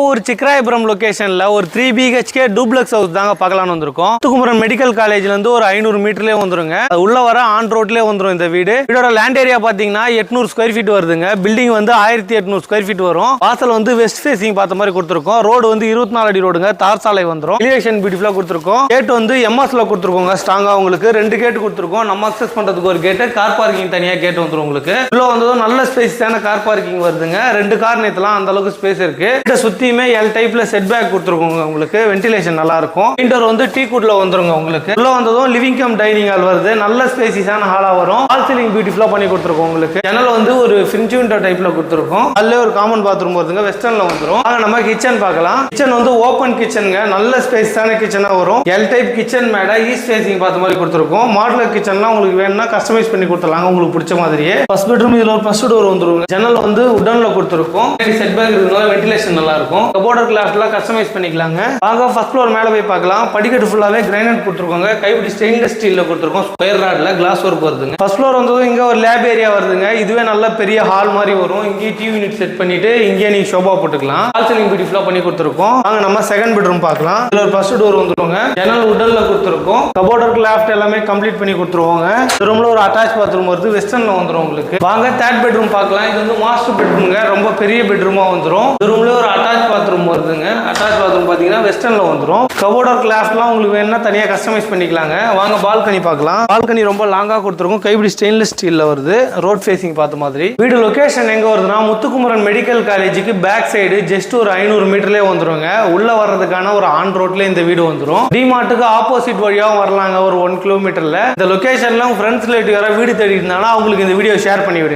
ஒரு சிக்கராயபுரம் லொகேஷன்ல ஒரு 3 BHK duplex house தாங்க பார்க்கலாம்னு வந்திருக்கோம். முத்துக்குமரன் மெடிக்கல் காலேஜ்ல இருந்து ஒரு 500 மீட்டர்லயே வந்துருங்க. உள்ள வர ஆன் ரோட்லயே வந்துரும் இந்த வீடு. வீடோட லேண்ட் ஏரியா பாத்தீங்கன்னா 800 ஸ்கொயர் ஃபீட் வருதுங்க. பில்டிங் வந்து 1800 ஸ்கொயர் ஃபீட் வரும். வாசல் வந்து வெஸ்ட் ஃபேசிங் பார்த்த மாதிரி கொடுத்துருக்கோம். ரோடு வந்து 24 அடி ரோடுங்க. தார் சாலை வந்துரும். எலிவேஷன் பியூட்டிஃபுல்லா கொடுத்துருக்கோம். கேட் வந்து எம்எஸ்ல கொடுத்துருக்கோங்க. ஸ்ட்ராங்கா உங்களுக்கு 2 கேட் கொடுத்துருக்கோம். நம்ம அக்சஸ் பண்றதுக்கு ஒரு கேட், கார் பார்க்கிங் தனியா கேட் வந்துரும் உங்களுக்கு. உள்ள வந்ததும் நல்ல ஸ்பேஸான கார் பார்க்கிங் வருதுங்க. 2 கார் நேத்தலாம் அந்த அளவுக்கு ஸ்பேஸ் இருக்கு. சுத்தியுமே எல் டைப்ல செட் பேக் கொடுத்துருக்கோங்க. உங்களுக்கு வென்டிலேஷன் நல்லா இருக்கும். இன்டோர் வந்து டீ குட்ல வந்துருங்க. உங்களுக்கு உள்ள வந்ததும் லிவிங் கம் டைனிங் ஹால் வருது. நல்ல ஸ்பேசியஸான ஹாலா வரும். ஹால் சீலிங் பியூட்டிஃபுல்லா பண்ணி கொடுத்துருக்கோம். உங்களுக்கு ஜன்னல் வந்து ஒரு ஃப்ரெஞ்ச் விண்டோ டைப்ல கொடுத்துருக்கோம். அதுல ஒரு காமன் பாத்ரூம் வருதுங்க. வெஸ்டர்ன்ல வந்துரும். ஆக நம்ம கிச்சன் பார்க்கலாம். கிச்சன் வந்து ஓபன் கிச்சனுங்க. நல்ல ஸ்பேஸான கிச்சனா வரும். எல் டைப் கிச்சன் மேட ஈஸ்ட் ஃபேசிங் பார்த்த மாதிரி கொடுத்துருக்கோம். மாடுலர் கிச்சன்லாம் உங்களுக்கு வேணும்னா கஸ்டமைஸ் பண்ணி கொடுத்துடலாங்க. உங்களுக்கு பிடிச்ச மாதிரியே. ஃபர்ஸ்ட் பெட்ரூம் இதுல ஒரு ஃபர்ஸ்ட் டோர் வந்துருங்க. ஜன்னல் வந்து உடன்ல கொடுத்துருக்கோம். செட் பேக் இருக்கிறதுனால வென்டிலேஷன் நல்லா இருக்கும். கபோர்டர் கிளாஸ்லாம் கஸ்டமைஸ் பண்ணிக்கலாங்க. வாங்க ஃபர்ஸ்ட் ஃப்ளோர் மேல போய் பார்க்கலாம். படிக்கட்டு ஃபுல்லாவே கிரானைட் கொடுத்துருக்காங்க. கைப்பிடி ஸ்டெயின்லெஸ் ஸ்டீல்ல கொடுத்துருக்கோம். ஸ்கொயர் ராட்ல கிளாஸ் ஒர்க் வருதுங்க. ஃபர்ஸ்ட் ஃப்ளோர் வந்து இங்க ஒரு லேப் ஏரியா வருதுங்க. இதுவே நல்ல பெரிய ஹால் மாதிரி வரும். இங்கே டிவி யூனிட் செட் பண்ணிட்டு இங்கே நீங்க ஷோபா போட்டுக்கலாம். ஹால் சீலிங் பியூட்டிஃபுல்லா பண்ணி கொடுத்துருக்கோம். வாங்க நம்ம செகண்ட் பெட்ரூம் பார்க்கலாம். இதுல ஒரு ஃபர்ஸ்ட் டோர் வந்துருங்க. ஜன்னல் உடன்ல கொடுத்துருக்கோம். கபோர்டர் லாஃப்ட் எல்லாமே கம்ப்ளீட் பண்ணி கொடுத்துருவாங்க. ரூம்ல ஒரு அட்டாச் பாத்ரூம் வருது. வெஸ்டர்ன்ல வந்துரும் உங்களுக்கு. வாங்க தேர்ட் பெட்ரூம் பார்க்கலாம். இது வந்து மாஸ்டர் பெட்ரூம்ங்க. ரொம்ப பெரிய பெட்ரூமா வந்துரும். இந்த ரூம்ல ஒரு அட்டாச் பாத்ரூம் வருதுங்க. அட்டாச் பாத்ரூம் பாத்தீங்கன்னா வெஸ்டர்ன்ல வந்துரும். கபோர்டர் கிளாஸ்லாம் உங்களுக்கு வேணும்னா தனியா கஸ்டமைஸ் பண்ணிக்கலாங்க. வாங்க பால்கனி பார்க்கலாம். பால்கனி ரொம்ப லாங்கா கொடுத்துருக்கும். கைப்பிடி ஸ்டெயின்லெஸ் ஸ்டீல்ல வருது. ரோட் ஃபேசிங் பார்த்த மாதிரி. வீடு லொகேஷன் எங்க வருதுன்னா முத்துக்குமரன் மெடிக்கல் காலேஜுக்கு பேக் சைடு ஜஸ்ட் ஒரு 500 மீட்டர்லயே வந்துருங்க. உள்ள வர்றதுக்கான ஒரு ஆன் ரோட்ல இந்த வீடு வந்துரும். டிமார்ட்டுக்கு ஆப்போசிட் வழியாவும் வரலாங்க. ஒரு 1 கிலோமீட்டர்ல. இந்த லொகேஷன்ல ஃப்ரெண்ட்ஸ் ரிலேட்டிவ் வீடு தேடி இருந்தாலும் அவங்களுக்கு இந்த வீடியோ ஷேர் பண்ணி விடுங்க.